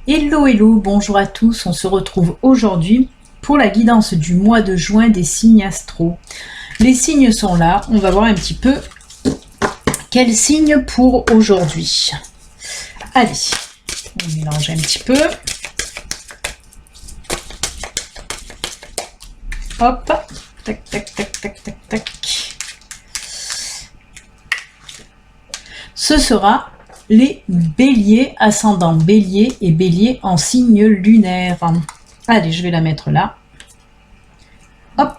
Hello hello, bonjour à tous, on se retrouve aujourd'hui pour la guidance du mois de juin des signes astro. Les signes sont là, on va voir un petit peu quels signes pour aujourd'hui. Allez, on mélange un petit peu. Hop, tac tac tac tac tac tac. Ce sera les béliers, ascendant bélier et bélier en signe lunaire. Allez, je vais la mettre là. Hop.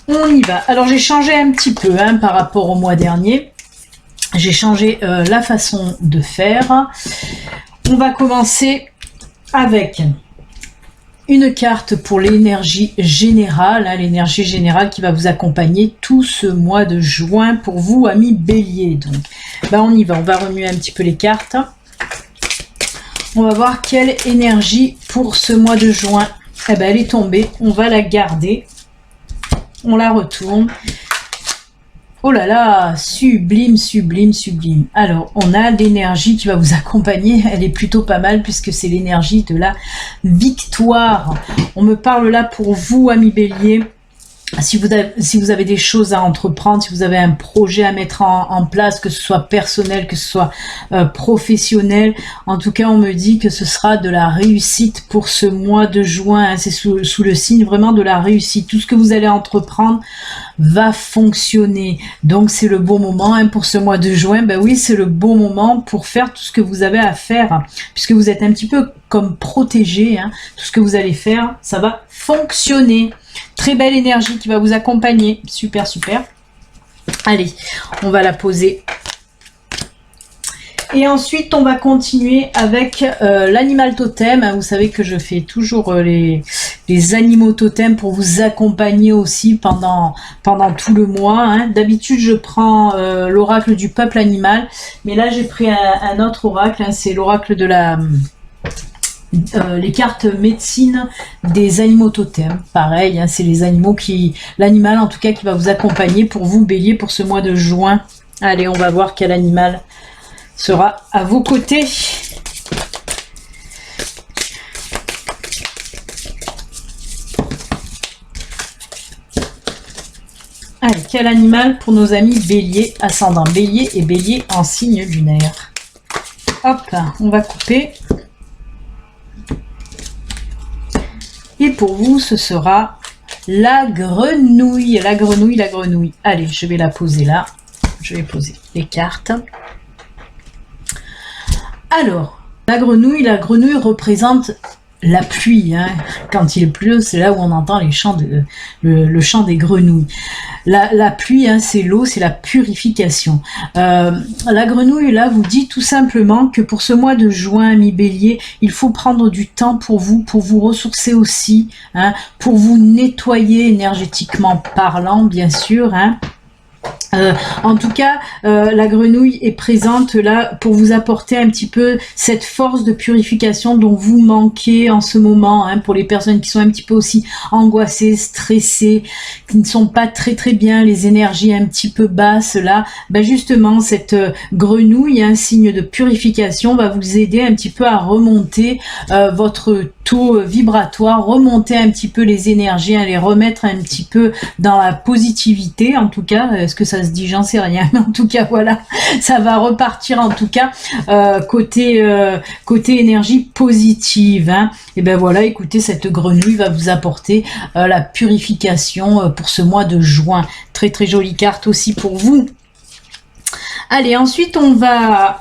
On y va. Alors, j'ai changé un petit peu par rapport au mois dernier. J'ai changé la façon de faire. On va commencer avec une carte pour l'énergie générale, l'énergie générale qui va vous accompagner tout ce mois de juin pour vous, amis bélier. Donc, on y va, on va remuer un petit peu les cartes. On va voir quelle énergie pour ce mois de juin. Elle est tombée, on va la garder. On la retourne. Oh là là, sublime, sublime, sublime. Alors, on a l'énergie qui va vous accompagner. Elle est plutôt pas mal puisque c'est l'énergie de la victoire. On me parle là pour vous, amis bélier. Si vous avez des choses à entreprendre, si vous avez un projet à mettre en place, que ce soit personnel, que ce soit professionnel, en tout cas on me dit que ce sera de la réussite pour ce mois de juin, c'est sous le signe vraiment de la réussite. Tout ce que vous allez entreprendre va fonctionner, donc c'est le bon moment pour ce mois de juin. Oui, c'est le bon moment pour faire tout ce que vous avez à faire, puisque vous êtes un petit peu comme protégé, tout ce que vous allez faire, ça va fonctionner. Très belle énergie qui va vous accompagner. Super, super. Allez, on va la poser. Et ensuite, on va continuer avec l'animal totem. Vous savez que je fais toujours les animaux totems pour vous accompagner aussi pendant tout le mois. D'habitude, je prends l'oracle du peuple animal. Mais là, j'ai pris un autre oracle. C'est l'oracle de la... les cartes médecine des animaux totems, pareil, c'est les animaux l'animal en tout cas qui va vous accompagner pour vous bélier pour ce mois de juin. Allez, on va voir quel animal sera à vos côtés. Allez, quel animal pour nos amis bélier, ascendant bélier et bélier en signe lunaire. Hop, on va couper. Et pour vous, ce sera la grenouille. La grenouille, la grenouille. Allez, je vais la poser là. Je vais poser les cartes. Alors, la grenouille représente la pluie. Quand il pleut, c'est là où on entend le chant des grenouilles. La pluie, c'est l'eau, c'est la purification. La grenouille, là, vous dit tout simplement que pour ce mois de juin, mi bélier, il faut prendre du temps pour vous ressourcer aussi, pour vous nettoyer énergétiquement parlant, bien sûr, en tout cas, la grenouille est présente là pour vous apporter un petit peu cette force de purification dont vous manquez en ce moment, pour les personnes qui sont un petit peu aussi angoissées, stressées, qui ne sont pas très très bien, les énergies un petit peu basses là, justement cette grenouille, un signe de purification, va vous aider un petit peu à remonter votre taux vibratoire, remonter un petit peu les énergies, les remettre un petit peu dans la positivité. En tout cas, est-ce que ça se dit, j'en sais rien, mais en tout cas voilà, ça va repartir en tout cas côté énergie positive. Et voilà, écoutez, cette grenouille va vous apporter la purification pour ce mois de juin. Très très jolie carte aussi pour vous. Allez, ensuite on va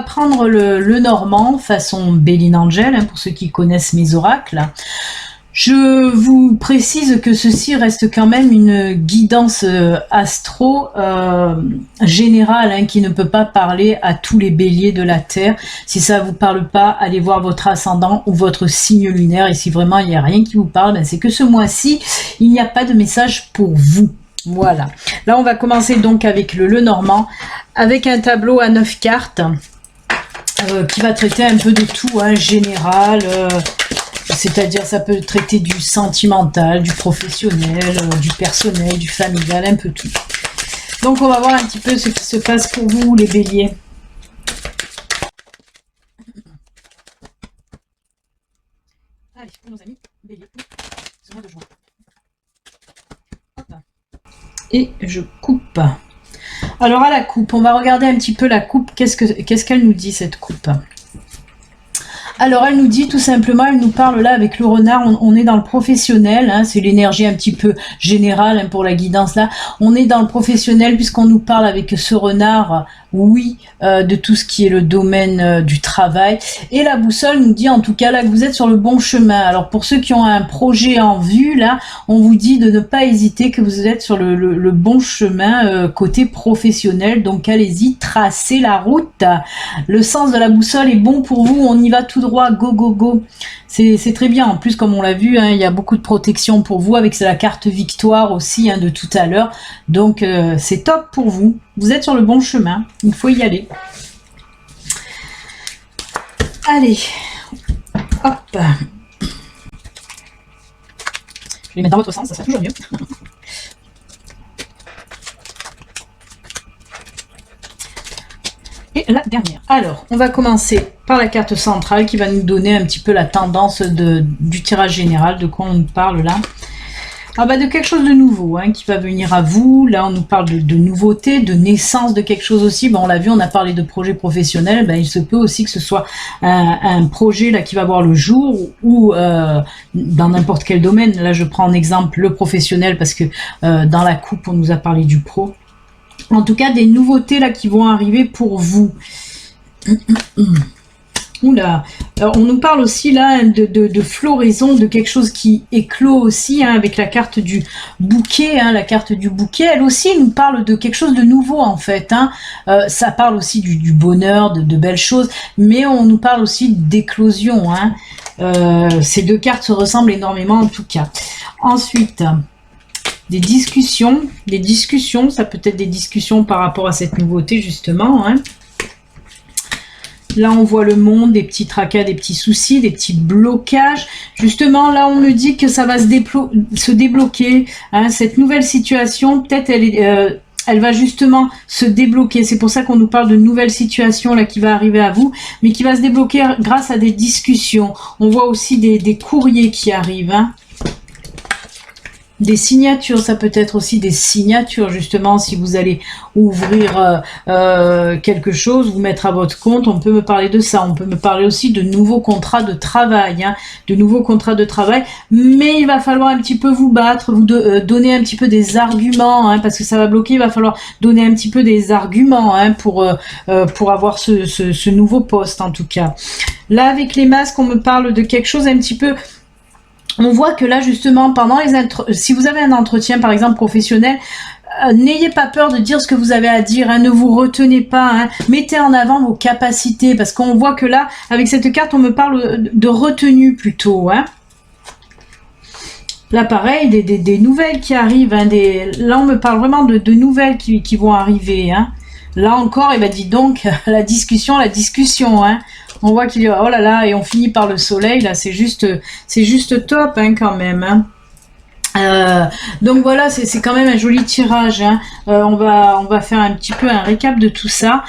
prendre le normand façon Béline Angel, pour ceux qui connaissent mes oracles. Je vous précise que ceci reste quand même une guidance astro générale, qui ne peut pas parler à tous les béliers de la Terre. Si ça vous parle pas, allez voir votre ascendant ou votre signe lunaire. Et si vraiment il n'y a rien qui vous parle, c'est que ce mois-ci, il n'y a pas de message pour vous. Voilà. Là, on va commencer donc avec le normand, avec un tableau à 9 cartes qui va traiter un peu de tout, général. C'est-à-dire, ça peut traiter du sentimental, du professionnel, du personnel, du familial, un peu tout. Donc, on va voir un petit peu ce qui se passe pour vous, les béliers. Allez, pour nos amis bélier. C'est moi de joie. Hop. Et je coupe. Alors à la coupe, on va regarder un petit peu la coupe. Qu'est-ce qu'elle nous dit cette coupe? Alors elle nous dit tout simplement, elle nous parle là avec le renard, on est dans le professionnel, hein, c'est l'énergie un petit peu générale hein, pour la guidance là. On est dans le professionnel puisqu'on nous parle avec ce renard, oui, de tout ce qui est le domaine du travail. Et la boussole nous dit en tout cas là que vous êtes sur le bon chemin. Alors pour ceux qui ont un projet en vue là, on vous dit de ne pas hésiter, que vous êtes sur le bon chemin côté professionnel. Donc allez-y, tracez la route. Le sens de la boussole est bon pour vous, on y va tout droit, go go go. C'est très bien. En plus, comme on l'a vu, hein, il y a beaucoup de protection pour vous avec la carte victoire aussi hein, de tout à l'heure. Donc c'est top pour vous. Vous êtes sur le bon chemin. Il faut y aller. Allez, hop. Je vais les mettre dans votre sens, ça sera toujours mieux. Et la dernière. Alors, on va commencer par la carte centrale qui va nous donner un petit peu la tendance du tirage général, de quoi on nous parle là. Ah bah de quelque chose de nouveau hein, qui va venir à vous. Là, on nous parle de nouveauté, de naissance de quelque chose aussi. Bon, on l'a vu, on a parlé de projet professionnel. Ben, il se peut aussi que ce soit un projet là qui va voir le jour ou dans n'importe quel domaine. Là, je prends en exemple le professionnel parce que dans la coupe, on nous a parlé du pro. En tout cas, des nouveautés là qui vont arriver pour vous. Oula, on nous parle aussi là de floraison, de quelque chose qui éclot aussi hein, avec la carte du bouquet. Hein, la carte du bouquet, elle aussi nous parle de quelque chose de nouveau en fait. Hein. Ça parle aussi du bonheur, de belles choses, mais on nous parle aussi d'éclosion. Hein. Ces deux cartes se ressemblent énormément en tout cas. Ensuite... des discussions, ça peut être des discussions par rapport à cette nouveauté justement. Hein. Là, on voit le monde, des petits tracas, des petits soucis, des petits blocages. Justement, là, on me dit que ça va se débloquer. Hein. Cette nouvelle situation, peut-être elle va justement se débloquer. C'est pour ça qu'on nous parle de nouvelles situations là qui va arriver à vous, mais qui va se débloquer grâce à des discussions. On voit aussi des courriers qui arrivent. Hein. Des signatures, ça peut être aussi des signatures justement si vous allez ouvrir quelque chose, vous mettre à votre compte, on peut me parler de ça, on peut me parler aussi de nouveaux contrats de travail, hein, de nouveaux contrats de travail, mais il va falloir un petit peu vous battre, vous donner un petit peu des arguments, hein, parce que ça va bloquer, il va falloir donner un petit peu des arguments hein, pour avoir ce nouveau poste en tout cas. Là avec les masques, on me parle de quelque chose un petit peu... On voit que là, justement, pendant si vous avez un entretien, par exemple, professionnel, n'ayez pas peur de dire ce que vous avez à dire, hein, ne vous retenez pas, hein, mettez en avant vos capacités, parce qu'on voit que là, avec cette carte, on me parle de retenue plutôt. Hein. Là, pareil, des nouvelles qui arrivent, hein, là, on me parle vraiment de nouvelles qui vont arriver. Hein. Là encore, et ben dis donc, la discussion, hein. On voit qu'il y a, oh là là, et on finit par le soleil, là, c'est juste top, hein, quand même, hein. Donc voilà, c'est quand même un joli tirage, hein. On va faire un petit peu un récap de tout ça.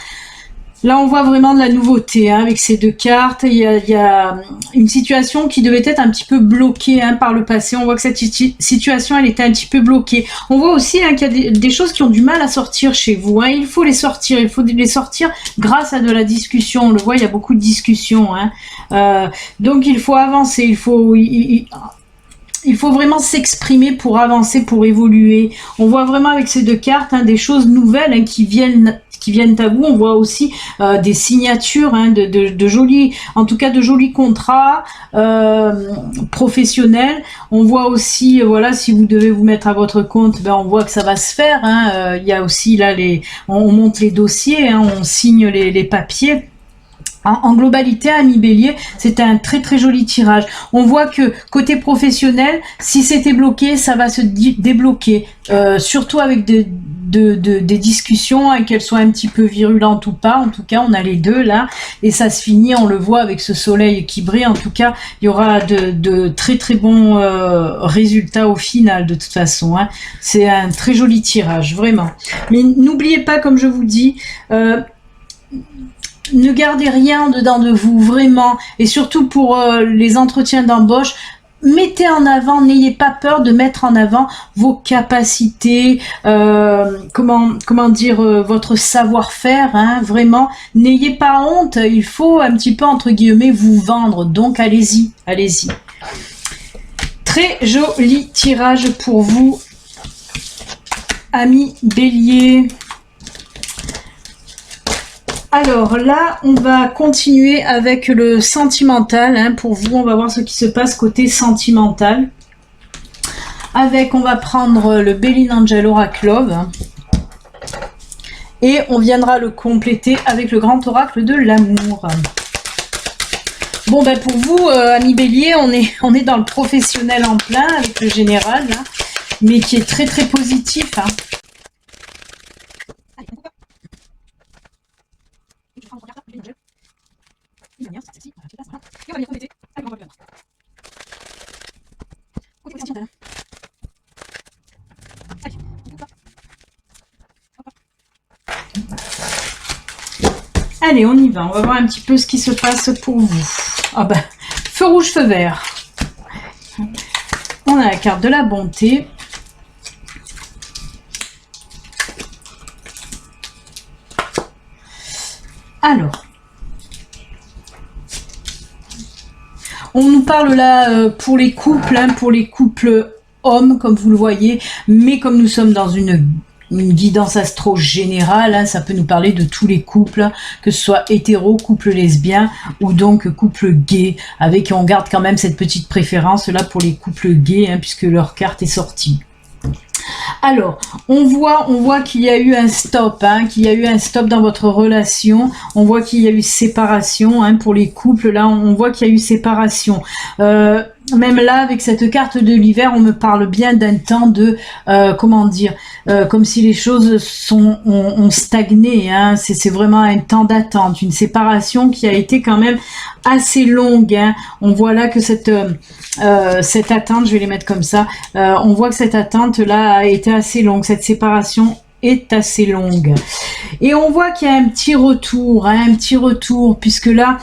Là, on voit vraiment de la nouveauté hein, avec ces deux cartes. Il y a une situation qui devait être un petit peu bloquée hein, par le passé. On voit que cette situation, elle était un petit peu bloquée. On voit aussi hein, qu'il y a des choses qui ont du mal à sortir chez vous. Hein. Il faut les sortir grâce à de la discussion. On le voit, il y a beaucoup de discussions. Hein. Donc, il faut avancer. Il faut vraiment s'exprimer pour avancer, pour évoluer. On voit vraiment avec ces deux cartes hein, des choses nouvelles hein, qui viennent à vous. On voit aussi des signatures hein, de jolis, en tout cas de jolis contrats professionnels. On voit aussi, voilà, si vous devez vous mettre à votre compte, ben on voit que ça va se faire. Hein. Il y a aussi là on monte les dossiers, hein, on signe les papiers. En globalité, Ami Bélier, c'est un très très joli tirage. On voit que côté professionnel, si c'était bloqué, ça va se débloquer. Surtout avec des discussions, hein, qu'elles soient un petit peu virulentes ou pas. En tout cas, on a les deux là. Et ça se finit, on le voit avec ce soleil qui brille. En tout cas, il y aura de très très bons résultats au final de toute façon. Hein. C'est un très joli tirage, vraiment. Mais n'oubliez pas, comme je vous dis... ne gardez rien dedans de vous, vraiment. Et surtout pour les entretiens d'embauche, mettez en avant, n'ayez pas peur de mettre en avant vos capacités, comment dire, votre savoir-faire, hein, vraiment. N'ayez pas honte, il faut un petit peu, entre guillemets, vous vendre. Donc, allez-y, allez-y. Très joli tirage pour vous, amis Bélier. Alors là, on va continuer avec le sentimental. Hein, pour vous, on va voir ce qui se passe côté sentimental. Avec, on va prendre le Béline Angel Oracle Love. Et on viendra le compléter avec le grand oracle de l'amour. Bon, ben pour vous, amis Bélier, on est dans le professionnel en plein avec le général, hein, mais qui est très très positif. Hein. Allez, on y va. On va voir un petit peu ce qui se passe pour vous. Ah ben, feu rouge, feu vert. On a la carte de la bonté. Alors, on nous parle là pour les couples, hein, pour les couples hommes, comme vous le voyez, mais comme nous sommes dans une guidance astro générale, hein, ça peut nous parler de tous les couples, que ce soit hétéro, couple lesbien ou donc couple gay, avec on garde quand même cette petite préférence là pour les couples gays, hein, puisque leur carte est sortie. Alors, on voit qu'il y a eu un stop, hein, qu'il y a eu un stop dans votre relation. On voit qu'il y a eu séparation, hein, pour les couples. Là, on voit qu'il y a eu séparation. Même là, avec cette carte de l'hiver, on me parle bien d'un temps de, comment dire, comme si les choses ont stagné. Hein. C'est vraiment un temps d'attente, une séparation qui a été quand même assez longue. Hein. On voit là que cette attente, je vais les mettre comme ça, on voit que cette attente là a été assez longue, cette séparation est assez longue. Et on voit qu'il y a un petit retour, hein, puisque là,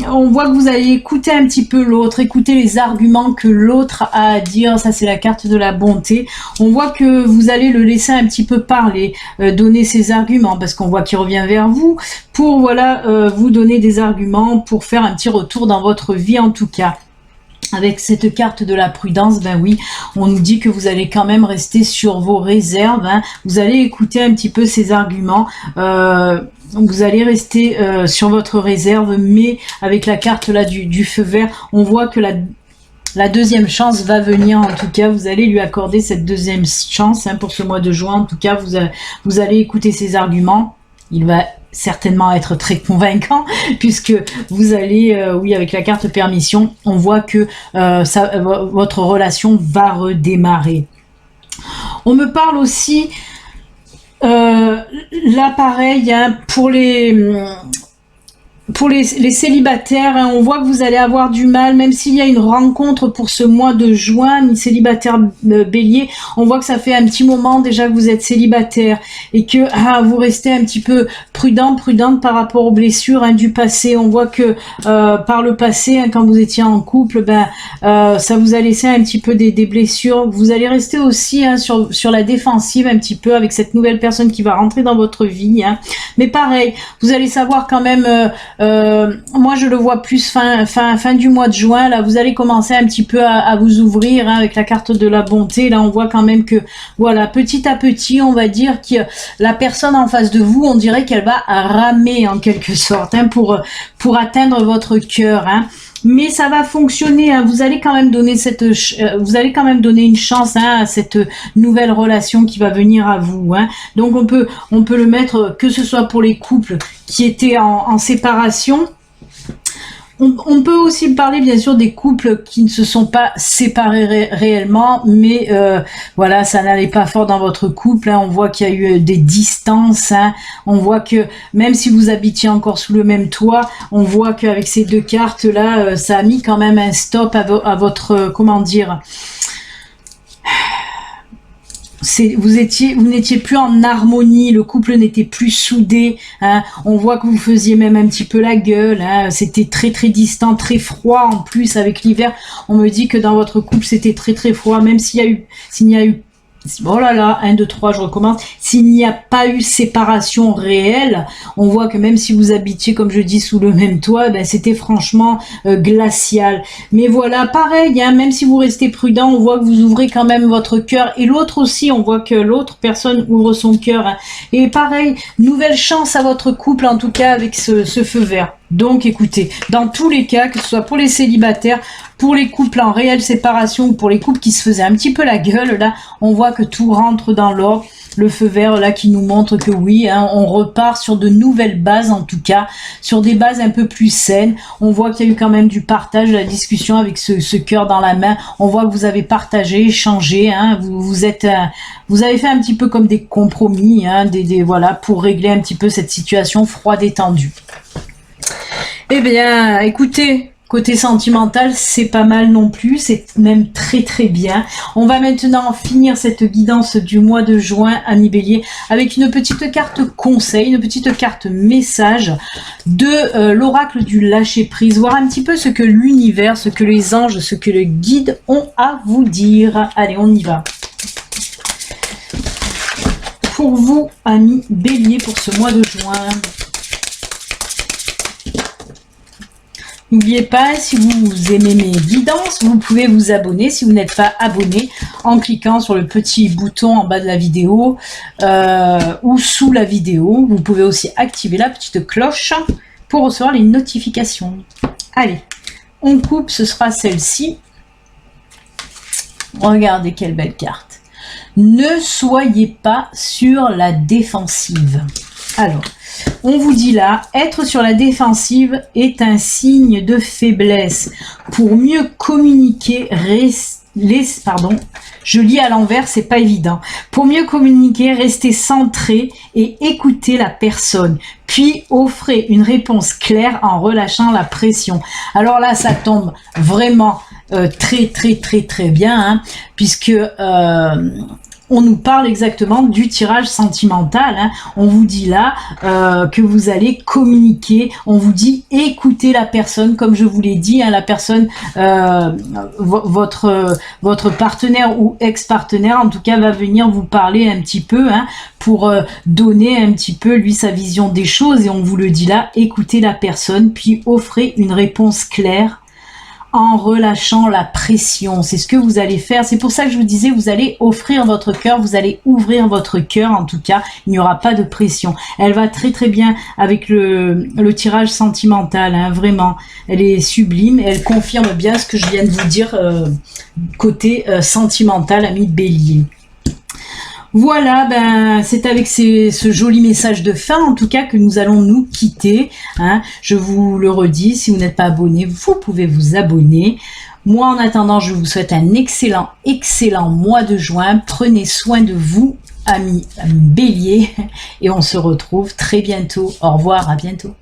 on voit que vous allez écouter un petit peu l'autre, écouter les arguments que l'autre a à dire. Ça, c'est la carte de la bonté. On voit que vous allez le laisser un petit peu parler, donner ses arguments, parce qu'on voit qu'il revient vers vous pour, voilà, vous donner des arguments pour faire un petit retour dans votre vie, en tout cas. Avec cette carte de la prudence, ben oui, on nous dit que vous allez quand même rester sur vos réserves, hein. Vous allez écouter un petit peu ces arguments, vous allez rester sur votre réserve, mais avec la carte là du feu vert, on voit que la deuxième chance va venir. En tout cas, vous allez lui accorder cette deuxième chance, hein, pour ce mois de juin. En tout cas, vous allez écouter ses arguments. Il va certainement être très convaincant, puisque vous allez, oui, avec la carte permission, on voit que votre relation va redémarrer. On me parle aussi, là pareil, hein, pour les célibataires, hein, on voit que vous allez avoir du mal, même s'il y a une rencontre pour ce mois de juin, une célibataire bélier, on voit que ça fait un petit moment déjà que vous êtes célibataire et que vous restez un petit peu prudente par rapport aux blessures, hein, du passé. On voit que par le passé, hein, quand vous étiez en couple, ça vous a laissé un petit peu des blessures. Vous allez rester aussi, hein, sur la défensive un petit peu avec cette nouvelle personne qui va rentrer dans votre vie, hein. Mais pareil, vous allez savoir quand même... moi je le vois plus fin du mois de juin, là vous allez commencer un petit peu à vous ouvrir, hein, avec la carte de la bonté. Là on voit quand même que, voilà, petit à petit, on va dire que la personne en face de vous, on dirait qu'elle va ramer en quelque sorte, hein, pour atteindre votre cœur, hein. Mais ça va fonctionner, hein. Vous allez quand même donner une chance, hein, à cette nouvelle relation qui va venir à vous, hein. Donc on peut le mettre, que ce soit pour les couples qui étaient en séparation. On peut aussi parler bien sûr des couples qui ne se sont pas séparés réellement, mais voilà, ça n'allait pas fort dans votre couple, hein. On voit qu'il y a eu des distances, hein. On voit que même si vous habitiez encore sous le même toit, on voit qu'avec ces deux cartes là, ça a mis quand même un stop à votre, comment dire, vous n'étiez plus en harmonie, le couple n'était plus soudé, hein. On voit que vous faisiez même un petit peu la gueule, hein. C'était très très distant, très froid en plus avec l'hiver. On me dit que dans votre couple c'était très très froid, même s'il n'y a eu oh là là, 1, 2, 3, je recommence. S'il n'y a pas eu séparation réelle, on voit que même si vous habitiez, comme je dis, sous le même toit, ben c'était franchement glacial. Mais voilà, pareil, hein, même si vous restez prudent, on voit que vous ouvrez quand même votre cœur. Et l'autre aussi, on voit que l'autre personne ouvre son cœur, hein. Et pareil, nouvelle chance à votre couple, en tout cas avec ce feu vert. Donc écoutez, dans tous les cas, que ce soit pour les célibataires, pour les couples en réelle séparation ou pour les couples qui se faisaient un petit peu la gueule, là, on voit que tout rentre dans l'ordre. Le feu vert là qui nous montre que oui, hein, on repart sur de nouvelles bases, en tout cas, sur des bases un peu plus saines. On voit qu'il y a eu quand même du partage, de la discussion avec ce cœur dans la main. On voit que vous avez partagé, échangé, hein, vous avez fait un petit peu comme des compromis, hein, voilà, pour régler un petit peu cette situation froide et tendue. Eh bien, écoutez, côté sentimental, c'est pas mal non plus, c'est même très très bien. On va maintenant finir cette guidance du mois de juin, Amis Bélier, avec une petite carte conseil, une petite carte message de l'oracle du lâcher prise, voir un petit peu ce que l'univers, ce que les anges, ce que les guides ont à vous dire. Allez, on y va. Pour vous, Amis Bélier, pour ce mois de juin. N'oubliez pas, si vous aimez mes guidances, vous pouvez vous abonner si vous n'êtes pas abonné en cliquant sur le petit bouton en bas de la vidéo ou sous la vidéo. Vous pouvez aussi activer la petite cloche pour recevoir les notifications. Allez, on coupe, ce sera celle-ci. Regardez quelle belle carte. Ne soyez pas sur la défensive. Alors, on vous dit là, être sur la défensive est un signe de faiblesse. Pour mieux communiquer, je lis à l'envers, c'est pas évident. Pour mieux communiquer, restez centré et écoutez la personne. Puis offrez une réponse claire en relâchant la pression. Alors là, ça tombe vraiment très bien, hein, puisque on nous parle exactement du tirage sentimental, hein. On vous dit là que vous allez communiquer, on vous dit écoutez la personne, comme je vous l'ai dit, hein, la personne, votre partenaire ou ex-partenaire, en tout cas, va venir vous parler un petit peu, hein, pour donner un petit peu, lui, sa vision des choses, et on vous le dit là, écoutez la personne, puis offrez une réponse claire, en relâchant la pression. C'est ce que vous allez faire. C'est pour ça que je vous disais, vous allez offrir votre cœur, vous allez ouvrir votre cœur. En tout cas, il n'y aura pas de pression. Elle va très très bien avec le tirage sentimental, hein, vraiment. Elle est sublime et elle confirme bien ce que je viens de vous dire côté sentimental, Amis Bélier. Voilà, ben c'est avec ce joli message de fin, en tout cas, que nous allons nous quitter, hein. Je vous le redis, si vous n'êtes pas abonné, vous pouvez vous abonner. Moi, en attendant, je vous souhaite un excellent mois de juin. Prenez soin de vous, amis Bélier, et on se retrouve très bientôt. Au revoir, à bientôt.